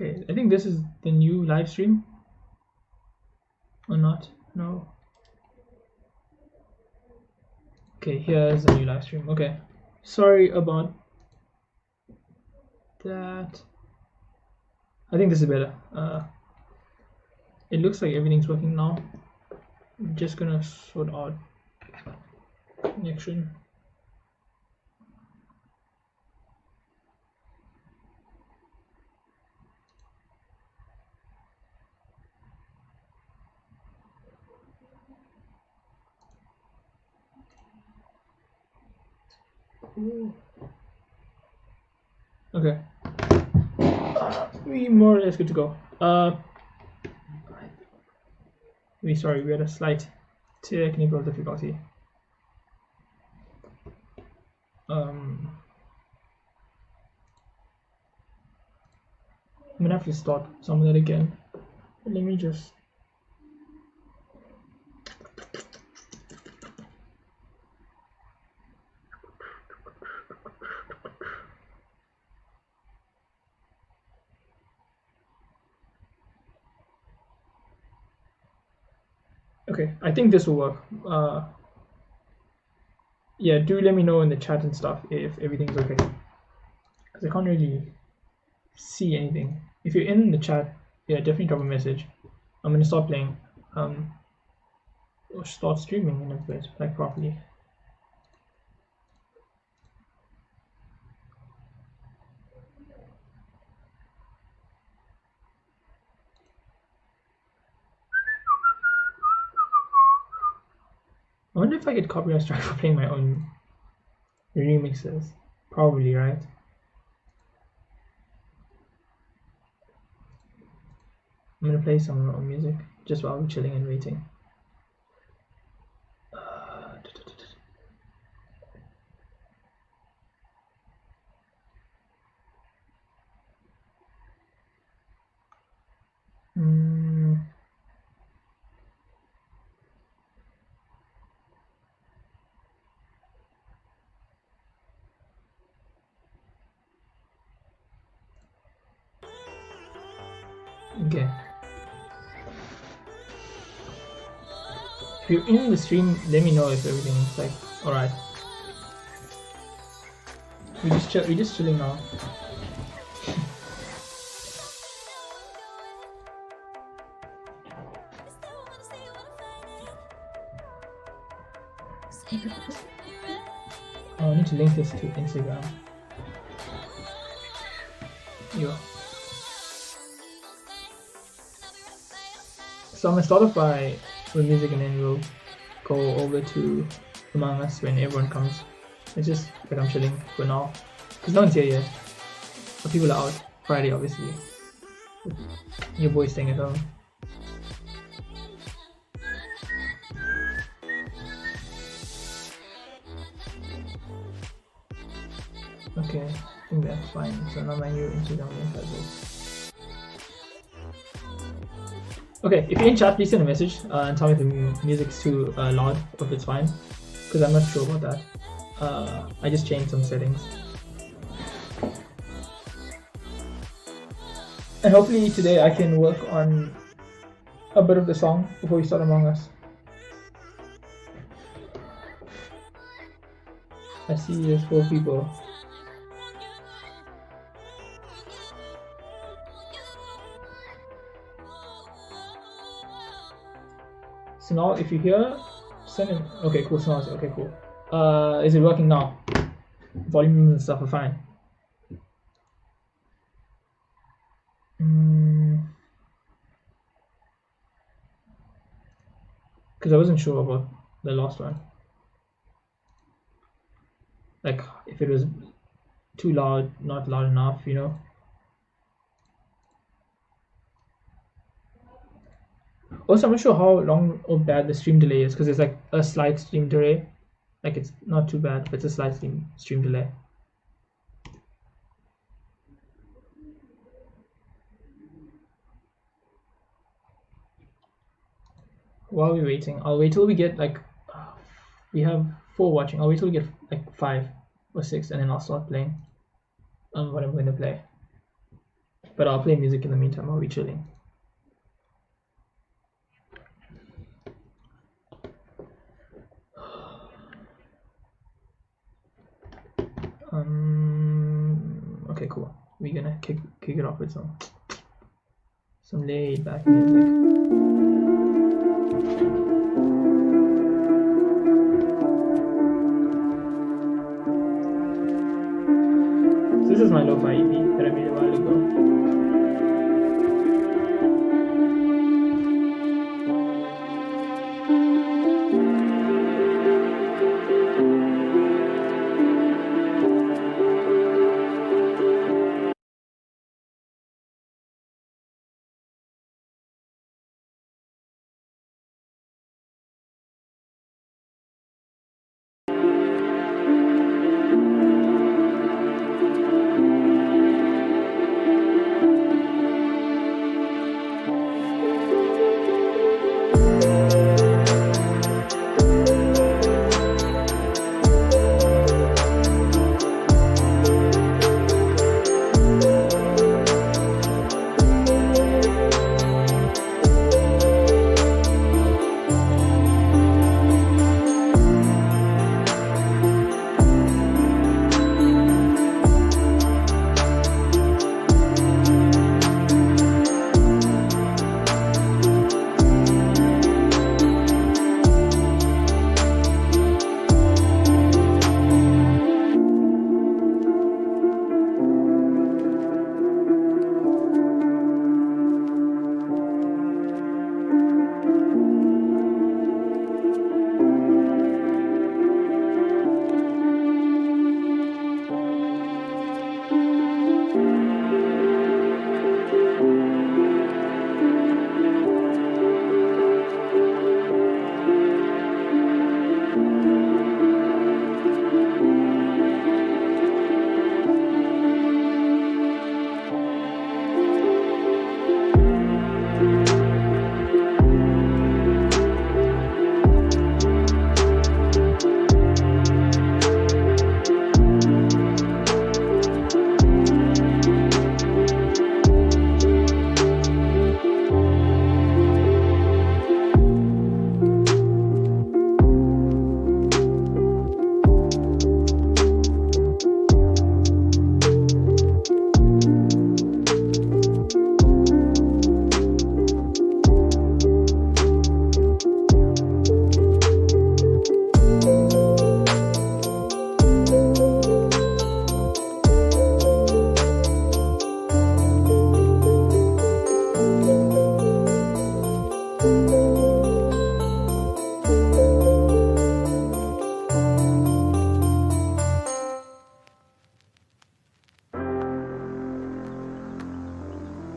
Okay, I think this is the new live stream. Or not? No. Okay, here's the new live stream. Okay. Sorry about that. I think this is better. It looks like everything's working now. I'm just gonna sort out connection. Cool. Okay. We more or less good to go. We had a slight technical difficulty. I'm gonna have to start some of that again. Let me just. Okay, I think this will work. Yeah, do let me know in the chat and stuff if everything's okay, because I can't really see anything. If you're in the chat, yeah, definitely drop a message. I'm gonna start playing, or start streaming in a bit, like properly. I wonder if I get copyright strike for playing my own remixes. Probably, right? I'm gonna play some music just while we're chilling and waiting. Okay. If you're in the stream, let me know if everything's like alright. We're just chilling now. Oh, I need to link this to Instagram. Yeah. So I'm gonna start off with music and then we'll go over to Among Us when everyone comes. It's just like I'm chilling for now, because no one's here yet. But people are out Friday, obviously. Your boy's staying at home. Okay, I think that's fine. So now my new Instagram link has this. Okay, if you're in chat, please send a message and tell me if the music's too loud or if it's fine, because I'm not sure about that. I just changed some settings. And hopefully today I can work on a bit of the song before we start Among Us. I see there's 4 people. So now if you're here, send in. Okay, cool. So now it's okay, cool. Is it working now? Volume and stuff are fine. Because I wasn't sure about the last one. Like if it was too loud, not loud enough, you know. Also, I'm not sure how long or bad the stream delay is, because there's like a slight stream delay. Like it's not too bad, but it's a slight stream delay. While we're waiting, I'll wait till we get like, we have 4 watching. I'll wait till we get like 5 or 6, and then I'll start playing what I'm going to play. But I'll play music in the meantime while we're chilling. Okay, cool. We're gonna kick it off with some laid back music. So this is my lo-fi EP that I made a while ago.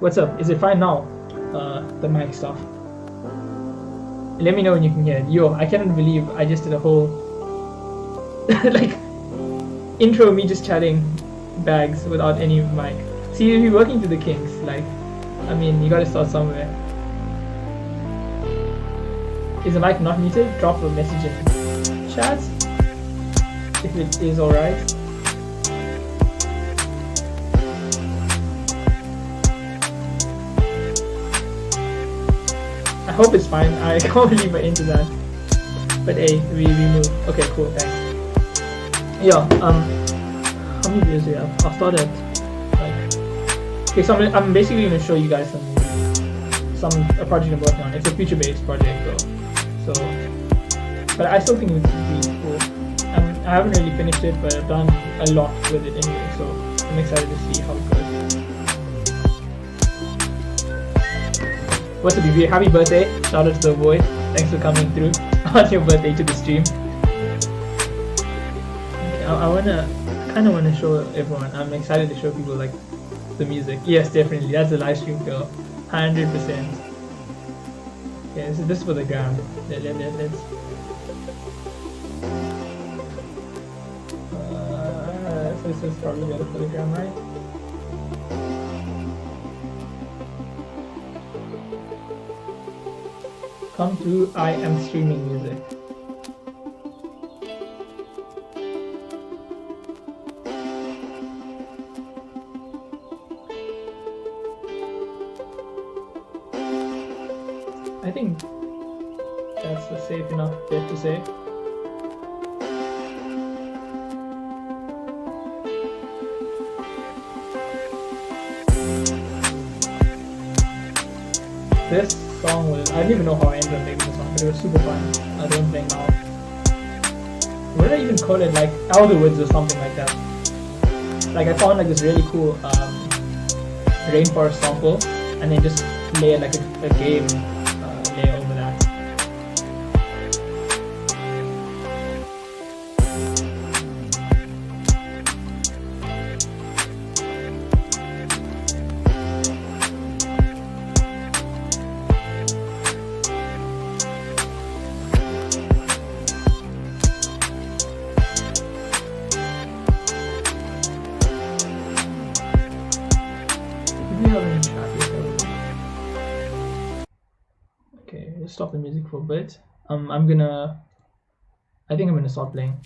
What's up? Is it fine now? The mic stuff. Let me know when you can hear it. Yo, I cannot believe I just did a whole like intro me just chatting bags without any mic. See, you're working to the kinks. Like, I mean, you gotta start somewhere. Is the mic not muted? Drop a message in chat if it is alright. I hope it's fine. I can't believe we're into that. But hey, we move. Okay, cool, thanks. Yeah, how many videos do we have? I'll start at like, okay, so I'm basically gonna show you guys a project I'm working on. It's a future-based project though. So, but I still think it's really cool. I haven't really finished it, but I've done a lot with it anyway, so I'm excited to see how it goes. What's up, BB? Happy birthday! Shout out to the boy. Thanks for coming through on your birthday to the stream. Okay, I kind of wanna show everyone. I'm excited to show people like the music. Yes, definitely. That's the live stream feel. 100%. Okay, this is for the gram. Let's. So this is probably better for the gram, right? Come through, I am streaming music. think that's a safe enough bet to say. This song was, I didn't even know how I ended up making the song, but it was super fun. I don't play now. What did I even call it? Like Elderwoods or something like that. Like I found like this really cool rainforest sample, and then just layer like a game layer over that. Okay, let's stop the music for a bit. I think I'm gonna start playing.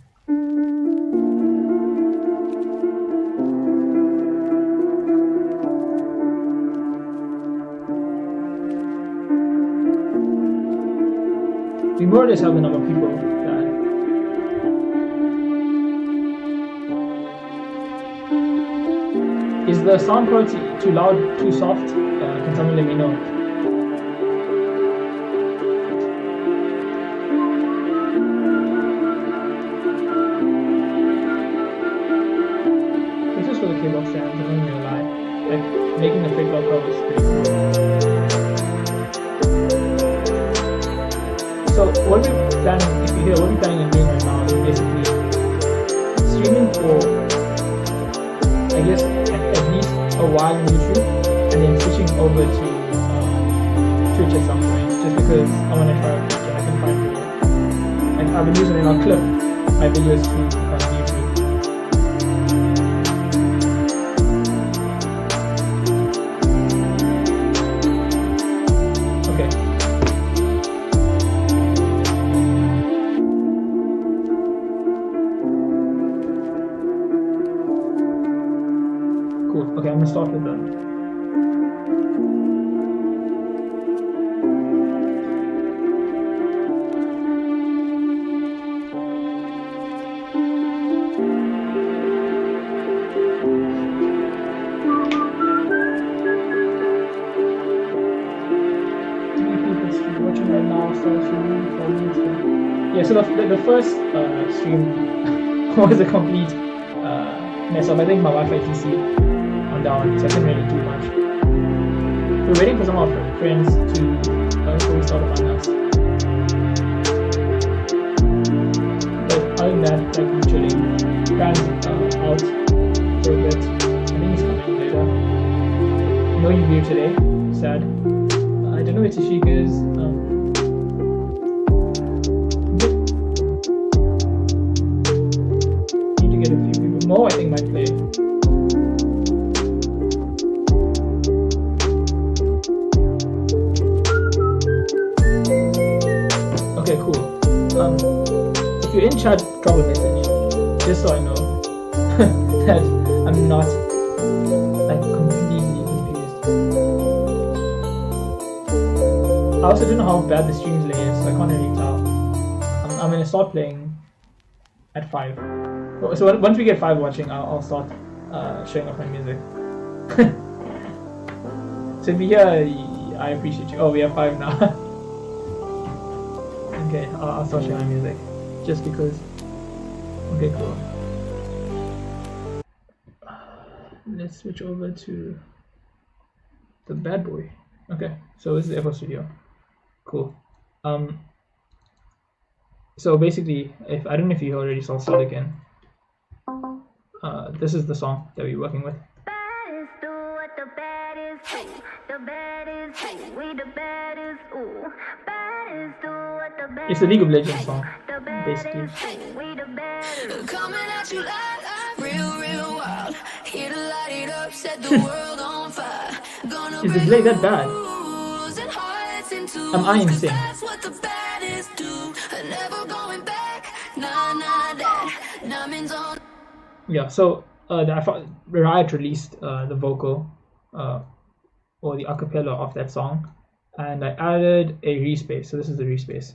We more or less have the number of people that is the sound quality too loud, too soft? Can someone let me know? This is for the K-pop fans, I'm not gonna lie. Like, making a fake cover is pretty cool. So what we're planning, if you hear, what we're planning on doing right now is basically streaming for, I guess, at least a while on YouTube, and then switching over to Twitch at some point, just because I want to try out Twitch and I can find videos. Like I've been using it, I'll clip my videos to YouTube. Okay. Cool. Okay, I'm gonna start with that. Watching right now, yeah, so the first stream was a complete mess up. I think my Wi-Fi PC went down, so I couldn't really do much. We're waiting for some of our friends to restart Among Us. But other than that, like I'm chilling. Dan's out for a bit. I think he's coming later. No UV today. Sad. I don't know where Tashika is. Need to get a few people. Mo, I think, might play. Okay, cool. If you're in chat, drop a message, just so I know that I'm not like completely confused. I also don't know how bad the stream delay is, so I can't really tell. I'm gonna start playing at 5. So once we get 5 watching, I'll start showing off my music. So if you're here, I appreciate you. Oh, we have 5 now. Okay, I'll start showing my music, just because. Okay, cool. Let's switch over to the bad boy. Okay, so this is FL Studio. Cool. So basically, if I don't know if you already saw Start Again. This is the song that we're working with. It's a League of Legends song, basically. Coming at you real wild. Here to light it up, set the world on fire. Is the delay that bad? Am I insane? That's what the baddies do. Never going back. Nah, diamonds on. Yeah, so Riot released the vocal or the acapella of that song and I added a respace. So this is the respace.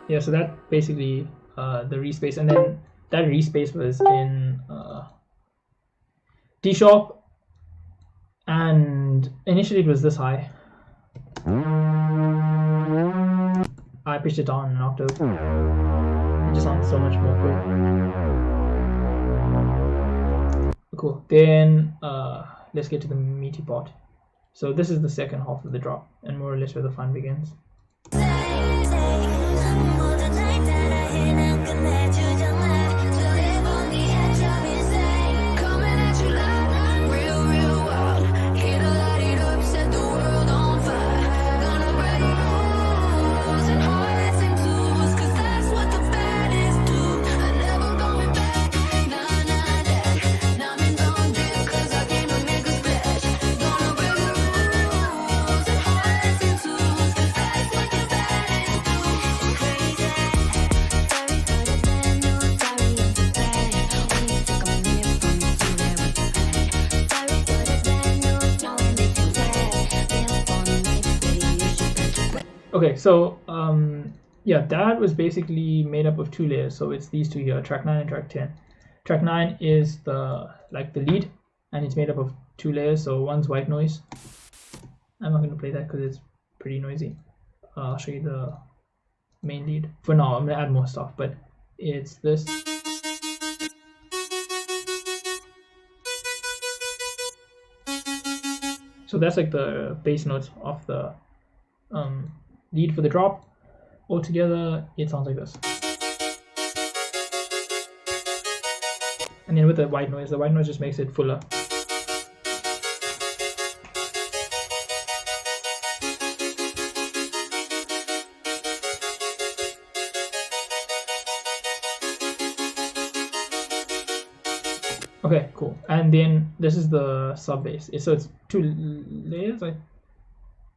Yeah, so that basically the respace, and then that respace was in D sharp, and initially it was this high. I pitched it down an octave. It just sounds so much more cool. Then let's get to the meaty part. So this is the second half of the drop, and more or less where the fun begins. Okay, so yeah, that was basically made up of two layers. So it's these two here, track 9 and track 10. Track 9 is the lead, and it's made up of two layers. So one's white noise. I'm not going to play that because it's pretty noisy. I'll show you the main lead. For now, I'm going to add more stuff, but it's this. So that's like the bass notes of the lead for the drop. Altogether, it sounds like this. And then with the white noise just makes it fuller. Okay, cool. And then this is the sub bass. So it's two layers.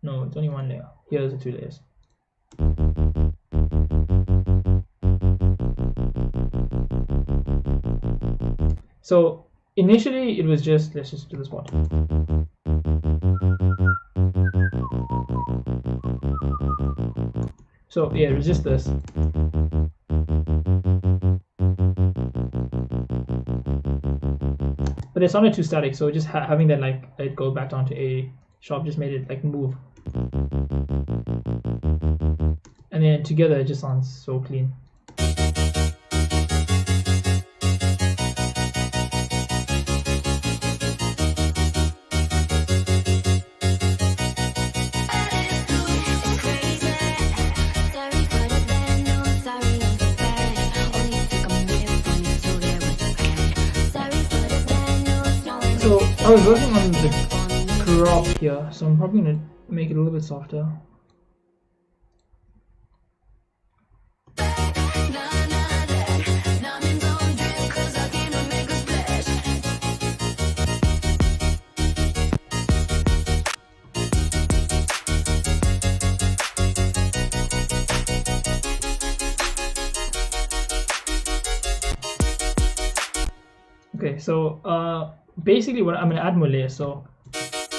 No, it's only one layer. Here's the two layers. So initially it was just, let's just do this part. So yeah, it was just this. But it sounded too static, so just having that it go back down to A sharp just made it move. And then together it just sounds so clean. So I was working on the crop here, so I'm probably going to make it a little bit softer. Okay, so basically what I'm going to add more layers. So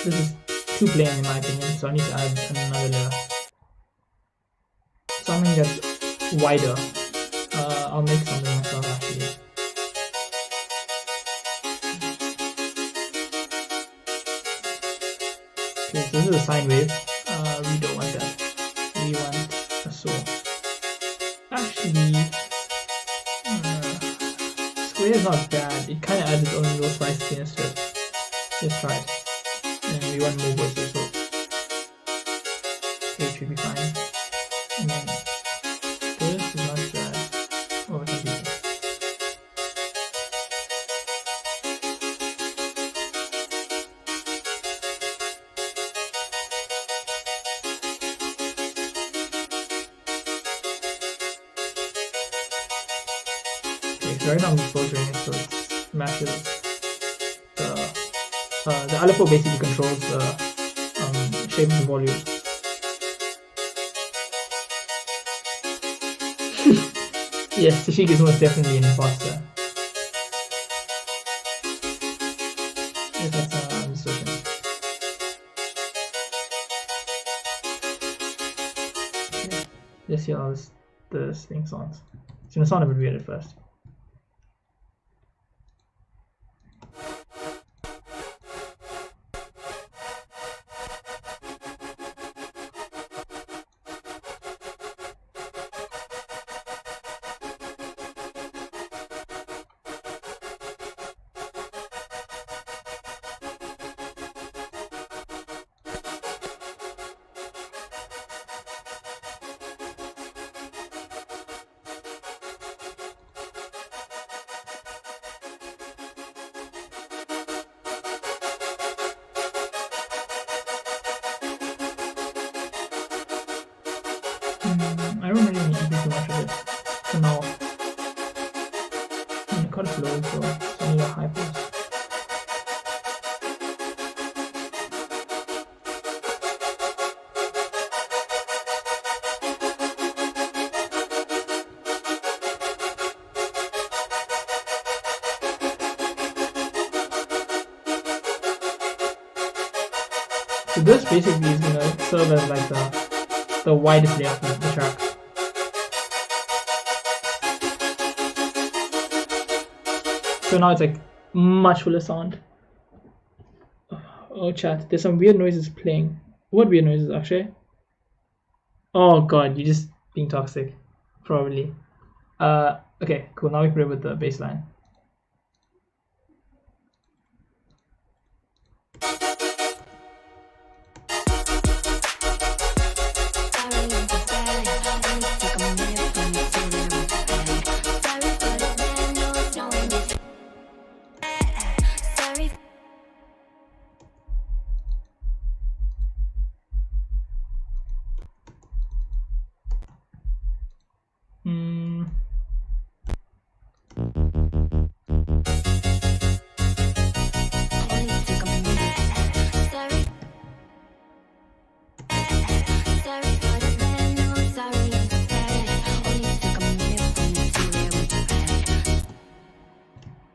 this is too plain in my opinion, so I need to add another layer. Something that's wider. I'll make something myself actually. Okay, so this is a sine wave. We don't want that. We want a saw. Actually, square is not bad. It kind of adds its own little spiciness to it. Let's try it. And we want more voices, so it should be fine. And then this is not bad. Oh, it's not decent. Okay, so right now I'm filtering it so it matches the the LFO basically controls the shape and volume. Yes, Tashik is most definitely an imposter. Yes, that's distortion. Okay. Let's see how this thing sounds. It's gonna sound a bit weird at first. I don't really need to do too much of it for now. It got it low, so I need a high pass. So this basically is gonna serve as like the widest layer of the track. So now it's like much fuller sound. Oh chat, there's some weird noises playing. What weird noises actually? Oh god, you're just being toxic. Probably. Okay, cool, now we play with the bass line.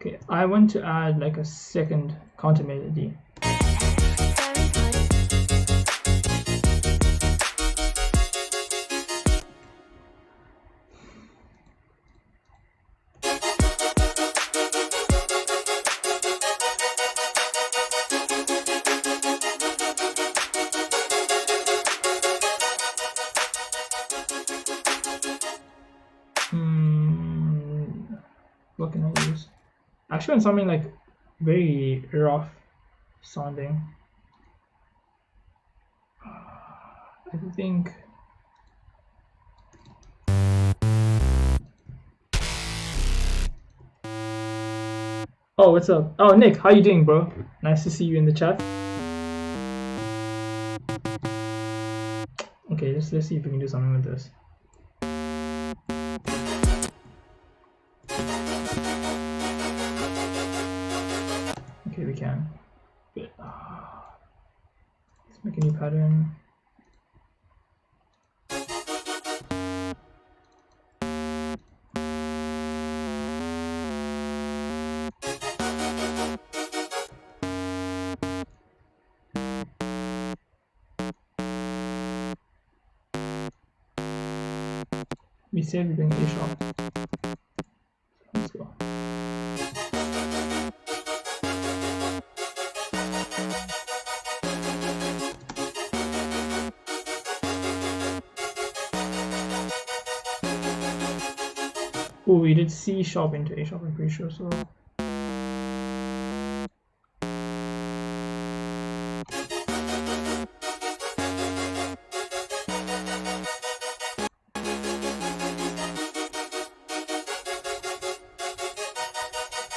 Okay, I want to add like a second counter melody. What can I use? Actually, want something like very rough sounding. I think. Oh, what's up? Oh, Nick, how you doing, bro? Nice to see you in the chat. Okay, let's see if we can do something with this. Okay, we can. Let's make a new pattern. We said we're doing A sharp. Let's go. Oh, we did C sharp into A sharp, I'm pretty sure, so.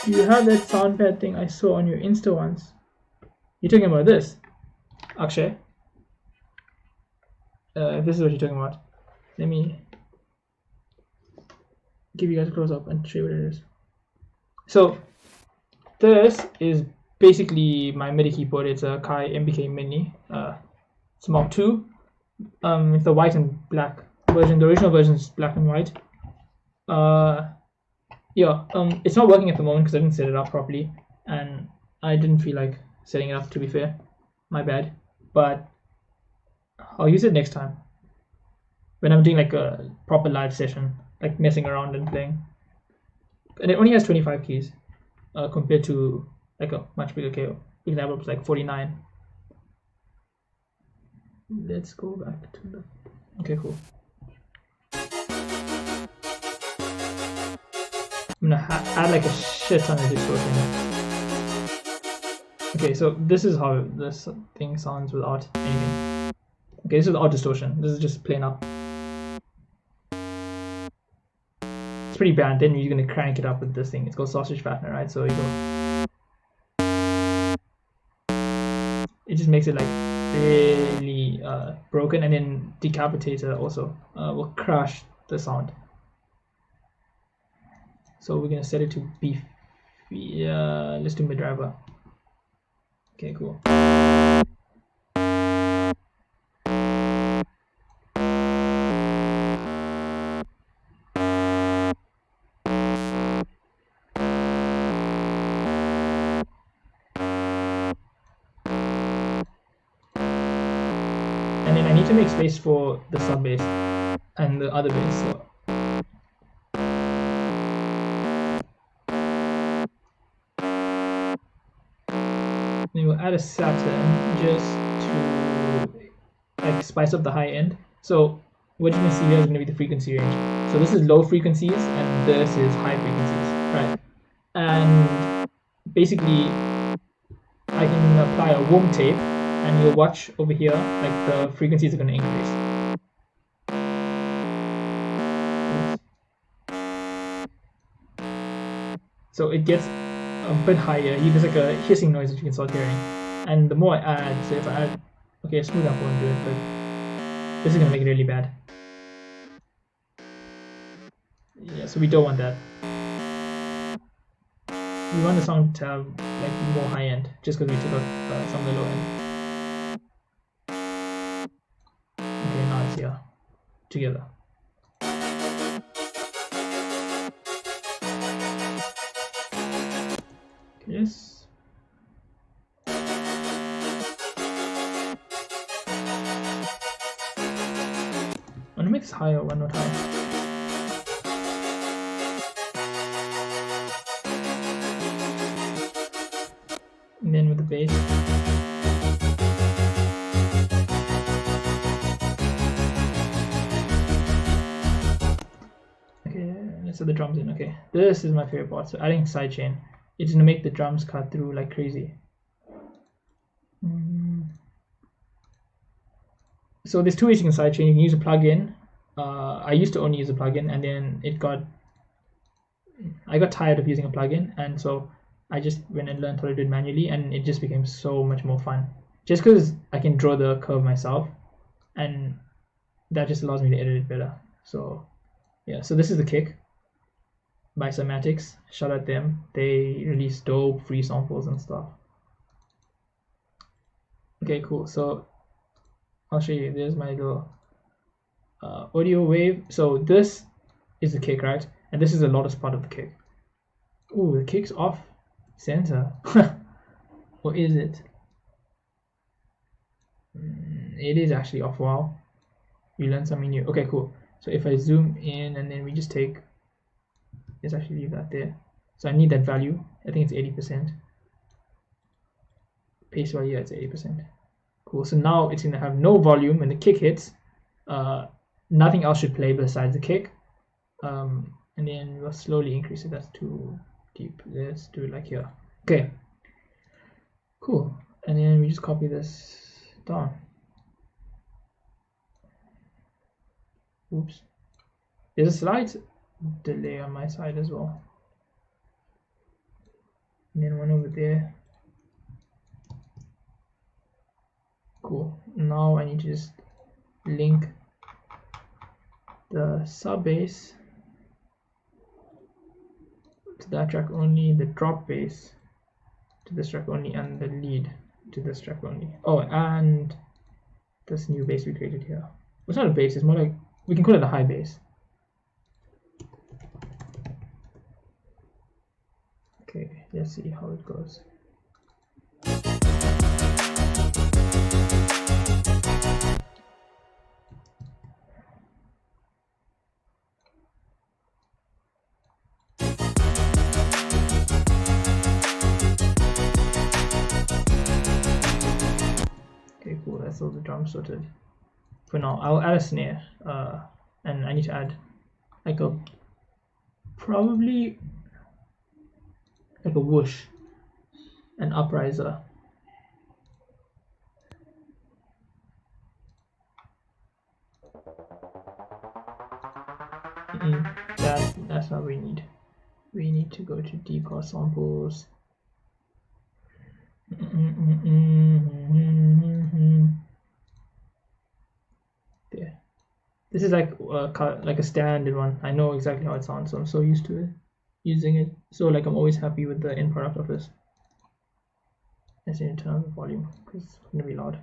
You have that soundpad thing I saw on your Insta once. You're talking about this, Akshay? If this is what you're talking about, let me give you guys a close up and show you what it is. So this is basically my MIDI keyboard. It's a Kai MBK Mini. It's Mark II. It's the white and black version. The original version is black and white. Yeah, it's not working at the moment because I didn't set it up properly, and I didn't feel like setting it up, to be fair. My bad. But I'll use it next time when I'm doing like a proper live session, like messing around and playing. And it only has 25 keys compared to like a much bigger KO. For example, it's like 49. Let's go back to the... Okay, cool. I'm gonna add like a shit ton of distortion. Okay, so this is how this thing sounds without anything. Okay, this is without distortion. This is just plain up. It's pretty bad. Then you're gonna crank it up with this thing. It's called sausage fattener, right? So you go. It just makes it like really broken, and then decapitator also will crush the sound. So we're gonna set it to B. Let's do mid driver. Okay, cool. And then I need to make space for the sub bass and the other bass. So then we'll add a Saturn just to like spice up the high end. So what you can see here is going to be the frequency range. So this is low frequencies and this is high frequencies, right? And basically I can apply a womb tape, and you'll watch over here like the frequencies are going to increase. So it gets a bit higher. There's like a hissing noise that you can start hearing. And the more I add, so if I add, okay, smooth up won't do it, but this is gonna make it really bad. Yeah, so we don't want that. We want the song to have like more high end, just because we took out some of the low end. Okay, now it's here together. Yes. I want to make this higher, one note higher. And then with the bass. Okay, let's add the drums in. Okay, this is my favorite part. So adding sidechain. It's gonna make the drums cut through like crazy. So there's two ways you can sidechain. You can use a plugin. I used to only use a plugin, and then I got tired of using a plugin, and so I just went and learned how to do it manually, and it just became so much more fun. Just because I can draw the curve myself, and that just allows me to edit it better. So yeah, so this is the kick by Cymatics. Shout out them. They release dope free samples and stuff. Okay, cool. So I'll show you. There's my little audio wave. So this is the kick, right? And this is the loudest part of the kick. Ooh, the kick's off center. Or is it? It is actually off. Wow. We learned something new. Okay, cool. So if I zoom in and then we just take, let's actually leave that there. So I need that value. I think it's 80%. Pace value, yeah, it's 80%. Cool. So now it's gonna have no volume when the kick hits. Nothing else should play besides the kick. And then we'll slowly increase it. That's too deep. Let's do it like here. Okay. Cool. And then we just copy this down. Oops. There's a slight delay on my side as well. And then one over there. Cool. Now I need to just link the sub bass to that track only, the drop bass to to this track only, and the lead to this track only. Oh, and this new bass we created here. It's not a bass, it's more like, we can call it a high bass. Okay, let's see how it goes. Okay, cool, that's all the drums sorted. For now, I'll add a snare, and I need to add like a, probably like a whoosh, an upriser. That's not what we need. We need to go to deep samples. There. This is like a standard one. I know exactly how it sounds, so I'm so used to it, using it. So like I'm always happy with the end product of this. Let's turn on the volume because it's gonna be loud.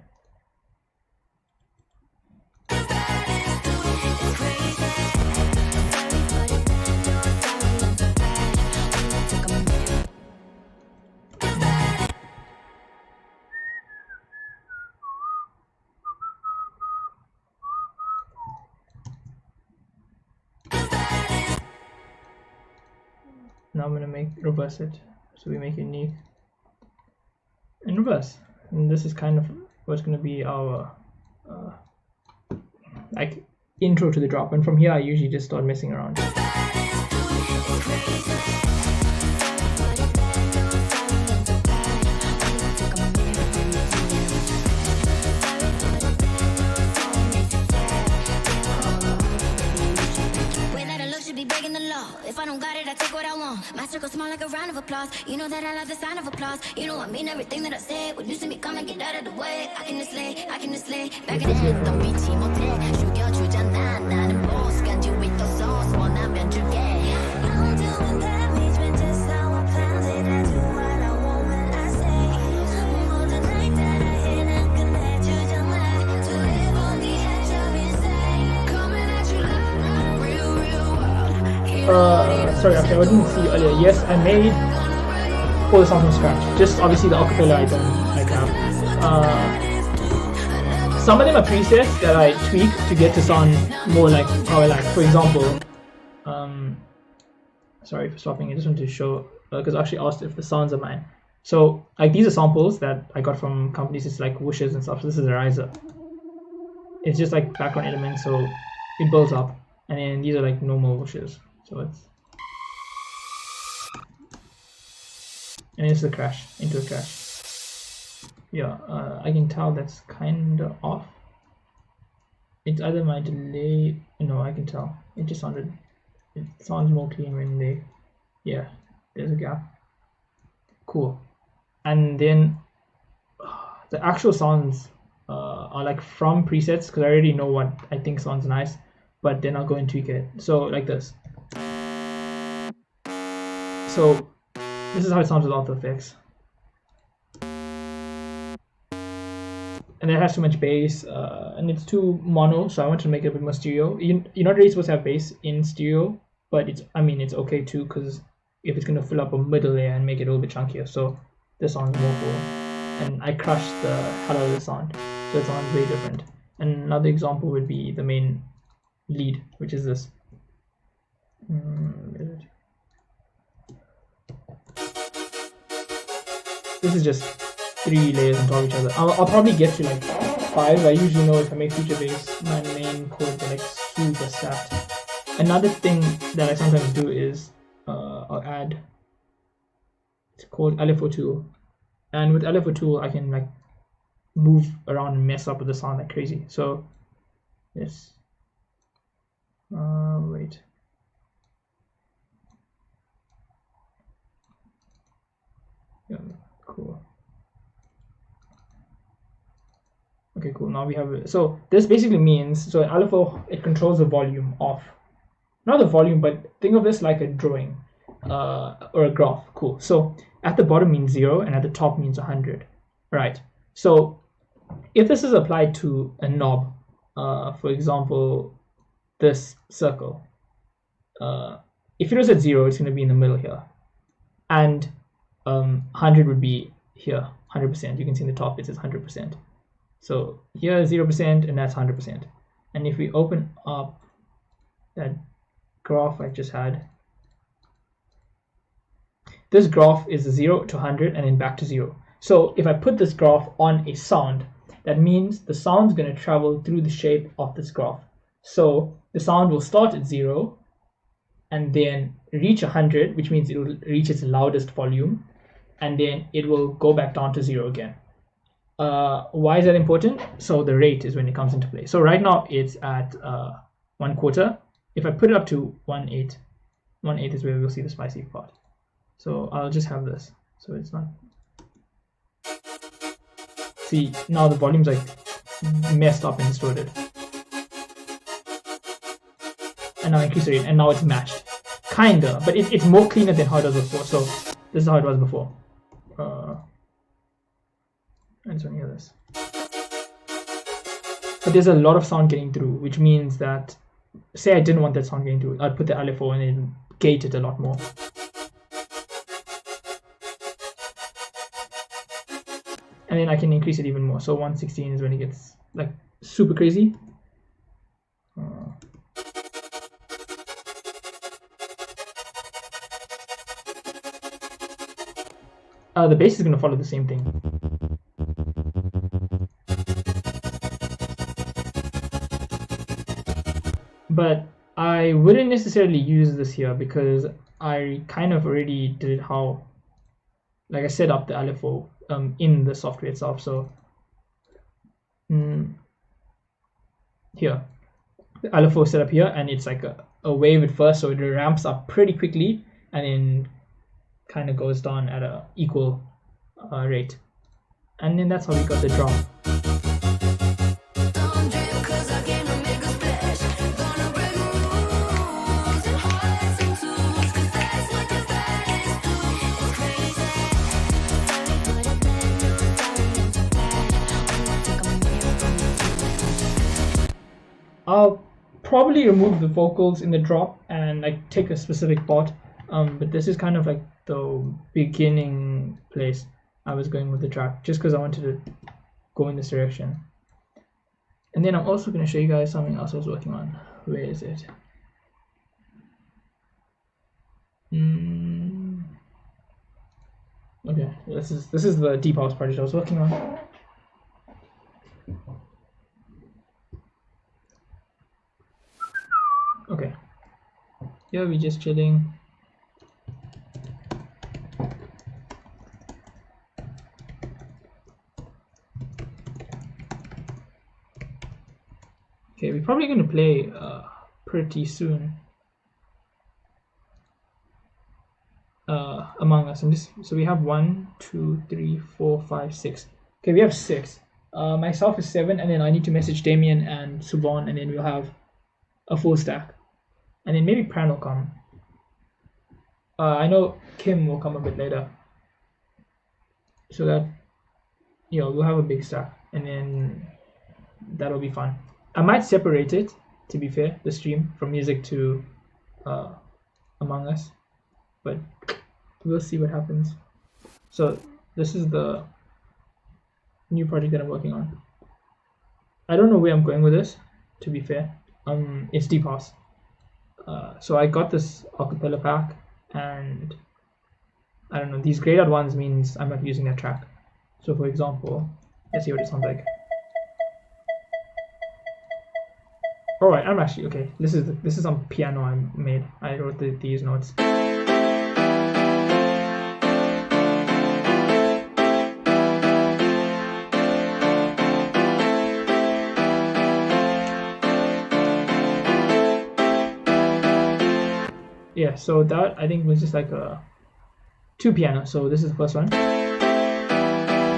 Now I'm gonna reverse it, so we make it unique and reverse. And this is kind of what's gonna be our like intro to the drop. And from here, I usually just start messing around. If I don't got it, I take what I want. My circle small like a round of applause. You know that I love the sound of applause. You know I mean everything that I said. When you see me come and get out of the way, I can just lay, back in the head. Don't be team up there. 죽여주잖아. 나는 boss. 간지 with the sauce. 원하면 줄게. I'm doing damage when just how I planned it. I do what I want when I say. More the night that I hit, 난 끝내주잖아. To live on the edge of insane. Coming at you like real wild. Sorry, actually, I didn't see earlier. Yes, I made all the songs from scratch. Just obviously the acapella I don't like now. Some of them are presets that I tweak to get to sound more like how I like. For example, sorry for stopping. I just wanted to show because I actually asked if the sounds are mine. So like these are samples that I got from companies. It's like whooshes and stuff. So this is a riser. It's just like background elements, so it builds up. And then these are like normal whooshes. So it's, and it's a crash, into a crash. Yeah, I can tell that's kind of off. It's either my delay, no, I can tell. It sounds more clean when they, yeah, there's a gap. Cool. And then the actual sounds are like from presets because I already know what I think sounds nice, but then I'll go and tweak it. So like this. So this is how it sounds without the effects. And it has too much bass, and it's too mono, so I want to make it a bit more stereo. You're not really supposed to have bass in stereo, but it's okay too, because if it's going to fill up a middle layer and make it a little bit chunkier, so this sounds more cool. And I crushed the hell out of the sound, so it sounds way different. And another example would be the main lead, which is this. This is just 3 layers on top of each other. I'll probably get to like 5. I usually know if I make feature bass, my main chords are like super stacked. Another thing that I sometimes do is I'll add, it's called LFO tool, and with LFO tool I can like move around and mess up with the sound like crazy. So yes, wait. Yeah, cool. Okay, cool. Now we have it. So this basically means, so LFO, it controls the volume of, not the volume, but think of this like a drawing. or a graph. Cool. So at the bottom means 0 and at the top means 100. Right. So if this is applied to a knob, for example, this circle, if it was at 0, it's going to be in the middle here, and 100 would be here, 100%. You can see in the top it says 100%. So here is 0% and that's 100%. And if we open up that graph I just had, this graph is 0 to 100 and then back to 0. So if I put this graph on a sound, that means the sound's going to travel through the shape of this graph. So the sound will start at 0 and then reach 100, which means it will reach its loudest volume, and then it will go back down to 0 again. Why is that important? So the rate is when it comes into play. So right now it's at 1/4. If I put it up to 1/8, 1/8 is where we'll see the spicy part. So I'll just have this, so it's not. See, now the volume's like messed up and distorted. And now I increase the rate, and now it's matched. Kinda, but it's more cleaner than how it was before. So this is how it was before. I just want to hear this. But there's a lot of sound getting through, which means that, say I didn't want that sound getting through, I'd put the LFO and then gate it a lot more. And then I can increase it even more. So 116 is when it gets like super crazy. The bass is going to follow the same thing. But I wouldn't necessarily use this here because I kind of already did how, like I set up the LFO in the software itself. So here, the LFO set up here, and it's like a wave at first, so it ramps up pretty quickly and then kind of goes down at a equal rate, and then that's how we got the drop. I'll probably remove the vocals in the drop and like take a specific part, but this is kind of like the beginning place I was going with the track, just because I wanted to go in this direction. And then I'm also going to show you guys something else I was working on. Where is it? Okay, this is the deep house project I was working on. Okay, here we're just chilling. Okay, we're probably going to play pretty soon. Among Us. So we have 1, 2, 3, 4, 5, 6. Okay, we have 6. Myself is 7, and then I need to message Damien and Subhan, and then we'll have a full stack. And then maybe Pran will come. I know Kim will come a bit later. So that, you know, we'll have a big stack, and then that'll be fun. I might separate it, to be fair, the stream from music to Among Us, but we'll see what happens. So this is the new project that I'm working on. I don't know where I'm going with this, to be fair. It's deep house. So I got this acapella pack, and I don't know, these grayed out ones means I'm not using that track. So for example, let's see what it sounds like. Alright, I'm actually okay. This is some piano I made. I wrote these notes. Yeah, so that I think was just like a 2 piano. So this is the first one.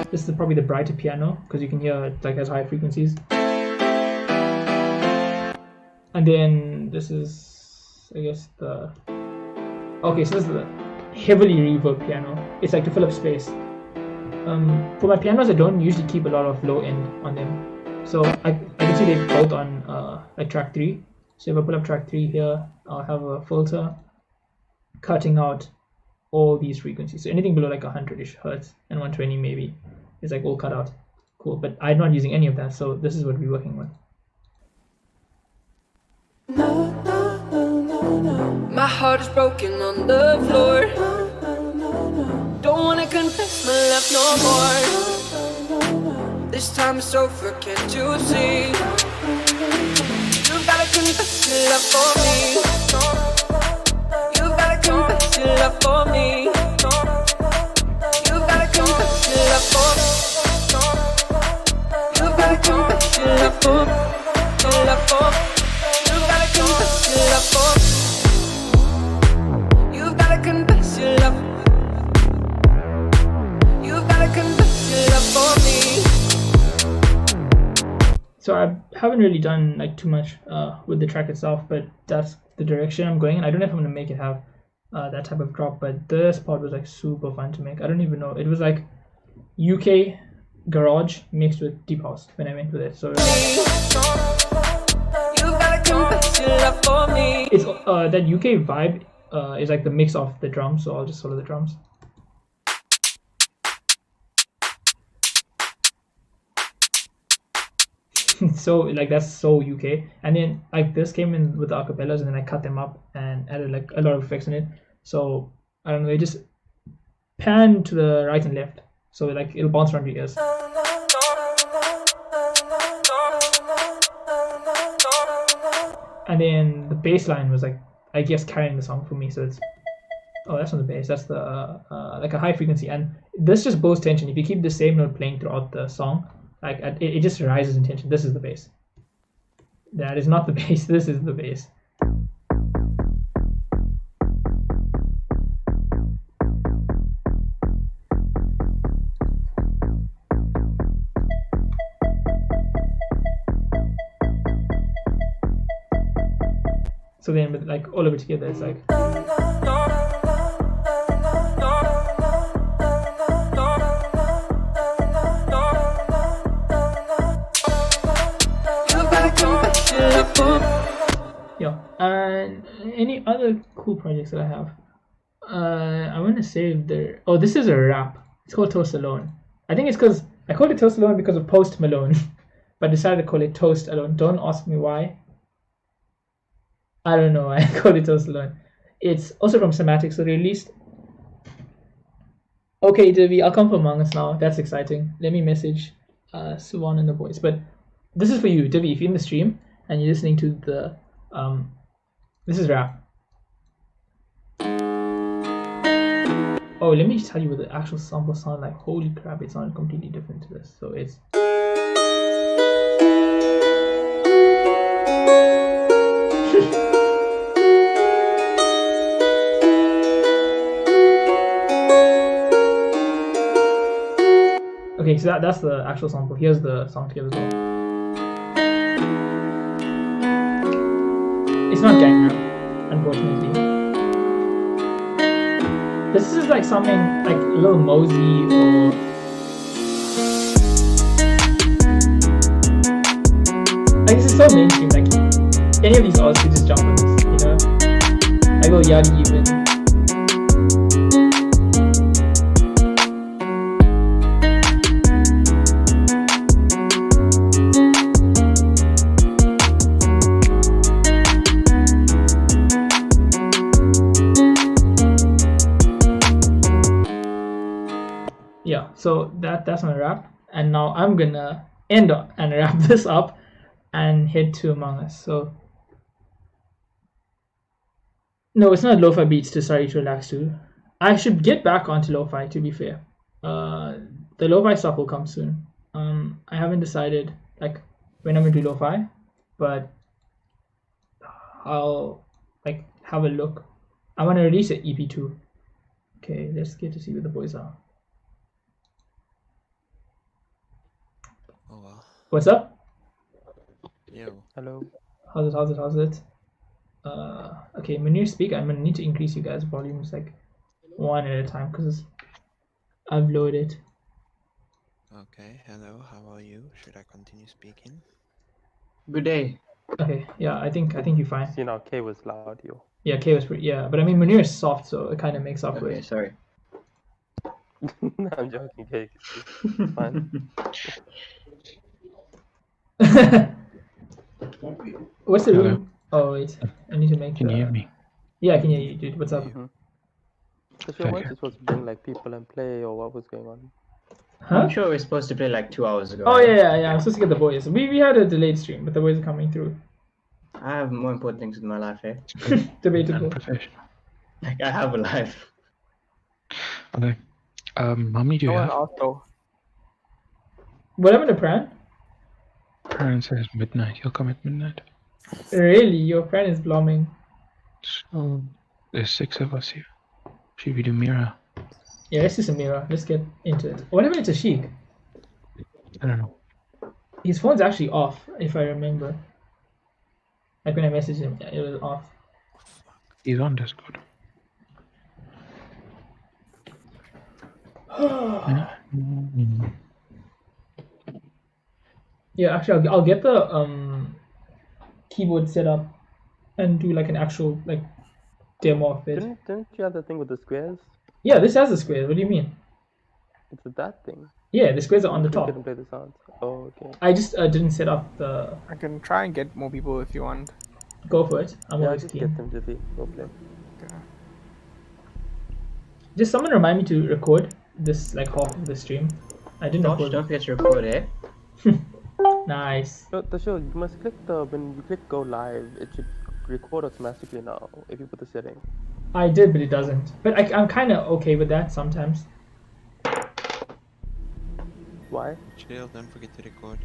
This is probably the brighter piano because you can hear it like has high frequencies. And then this is, I guess, the, okay, so this is the heavily reverb piano. It's like to fill up space. For my pianos, I don't usually keep a lot of low end on them. So I can see they're both on like track 3. So if I pull up track 3 here, I'll have a filter cutting out all these frequencies. So anything below like 100-ish hertz and 120 maybe is like all cut out. Cool, but I'm not using any of that, so this is what we're working with. My heart is broken on the floor. Don't wanna confess my love no more. This time it's over, can't you see? You gotta confess your love for me. You gotta confess your love for me. You gotta confess your love for me. You gotta confess your love for me. Your love for me. You gotta confess your love for me. You gotta confess your love. You gotta confess your love for me. So I haven't really done like too much with the track itself, but that's the direction I'm going in. I don't know if I'm gonna make it have that type of drop, but this part was like super fun to make. I don't even know. It was like UK garage mixed with deep house when I went with it. So You gotta confess your love for me. it's that UK vibe is like the mix of the drums. So I'll just solo the drums. So like that's so UK, and then like this came in with the acapellas, and then I cut them up and added like a lot of effects in it. So I don't know, they just pan to the right and left, so like it'll bounce around your ears. And then the bass line was like, I guess, carrying the song for me. So it's, oh, that's not the bass, that's the like a high frequency, and this just builds tension. If you keep the same note playing throughout the song, like it just rises in tension. This is the bass. That is not the bass. This is the bass. So then with like all of it together, it's like. Yeah, and any other cool projects that I have? I want to save the. Oh, this is a rap. It's called Toast Alone. I think it's because I called it Toast Alone because of Post Malone, but I decided to call it Toast Alone. Don't ask me why. I don't know. I called it Toast Alone. It's also from Semantics, so released. Okay, Devi, I'll come for Among Us now. That's exciting. Let me message Suwan and the boys. But this is for you, Devi. If you're in the stream and you're listening to the this is rap. Oh, let me tell you what the actual sample sound like. Holy crap, it sounded completely different to this. So it's. Okay, so that's the actual sample. Here's the song together as well. It's not gang rap, unfortunately. This is like something like Lil Mosey or like this is so mainstream. Like any of these artists could just jump on this, you know? I go Yadi even. Yeah, so that's my wrap, and now I'm gonna end up and wrap this up and head to Among Us. So no, it's not lo-fi beats to study to relax to. I should get back onto lo-fi, to be fair. The lo-fi stuff will come soon. I haven't decided like when I'm gonna do lo-fi, but I'll like have a look. I want to release an EP2. Okay, let's get to see where the boys are. Oh wow. What's up? Yo. Hello. How's it? Okay, when you speak, I'm gonna need to increase you guys' volumes like one at a time because I've loaded. Okay, hello, how are you? Should I continue speaking? Good day. Okay, yeah, I think you're fine. See now, K was loud, yo. Yeah, K was pretty. Yeah, but I mean Munir is soft, so it kind of makes up for Okay, it. sorry. I'm joking, K. It's fine. What's the Hello. room? Oh wait, I need to make. Can you hear me? Yeah, I can hear you, dude. What's up? So sure, weren't you supposed to bring like people and play, or what was going on? Huh? I'm sure we're supposed to play like 2 hours ago. Oh right? yeah. I'm supposed to get the boys. We had a delayed stream, but the boys are coming through. I have more important things in my life, eh? Debatable. Unprofessional. Like, I have a life. Okay. How many do you No one have? asked though. What happened to Pran? Parent says midnight. He'll come at midnight. Really, your friend is blooming. So there's 6 of us here. Should we do Mira? Yeah, let's do some Mira. Let's get into it. What happened to Sheik? I don't know. His phone's actually off, if I remember. Like when I messaged him, yeah, it was off. He's on Discord. Yeah, actually, I'll get the keyboard set up and do like an actual like demo of it. Didn't you have the thing with the squares? Yeah, this has a square. What do you mean? It's that thing. Yeah, the squares are on the You top. couldn't play the sounds. Oh, okay. I just didn't set up the. I can try and get more people if you want. Go for it. I'm Yeah, always just keen. get them, Jiffy. Go play. Okay. Just someone remind me to record this like half of the stream. I didn't Don't record. forget to record, eh? Nice. So, the show, you must click the, when you click go live, it should record automatically now if you put the setting. I did, but it doesn't. But I'm kind of okay with that sometimes. Why? Chill, don't forget to record.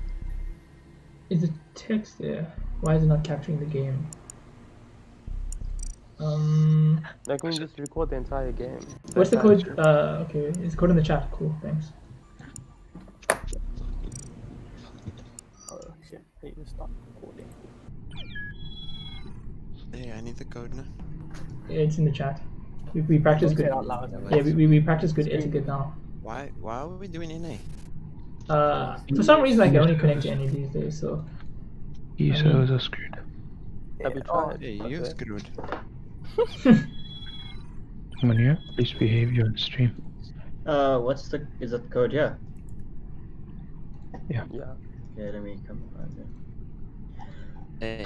Is the text there? Why is it not capturing the game? Like when you just record the entire game. What's the entire code? stream. Okay, it's code in the chat. Cool, thanks. Oh shit, I need to stop recording. Hey, I need the code now. Yeah, it's in the chat. We practice Don't say good. it out loud. Yeah, we practice good etiquette now. Why are we doing NA? For some reason I can only connect to any these days, so These servers are screwed. Have you tried? Hey, you're screwed. Munir, please behave. You're on stream. What's the... Is that the code? Yeah. Yeah. Yeah, let me come find it. Hey,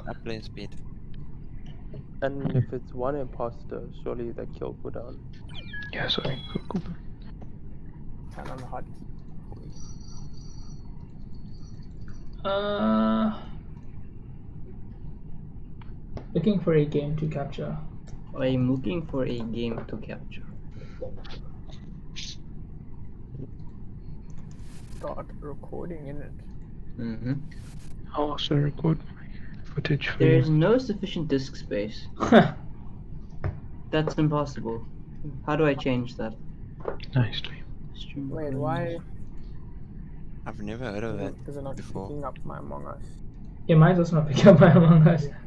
upplane speed. And if it's one imposter, surely the kill cooldown. Yeah, sorry. Cool. Turn on the hotkey. Looking for a game to capture. I'm looking for a game to capture. Start recording in it. Mm-hmm. I'll also record my footage for There you. is no sufficient disk space. That's impossible. How do I change that? Nicely. Stream Wait, recording. why I've never heard of that is it not before. picking up my Among Us? Yeah, mine's also not picking up my Among Us.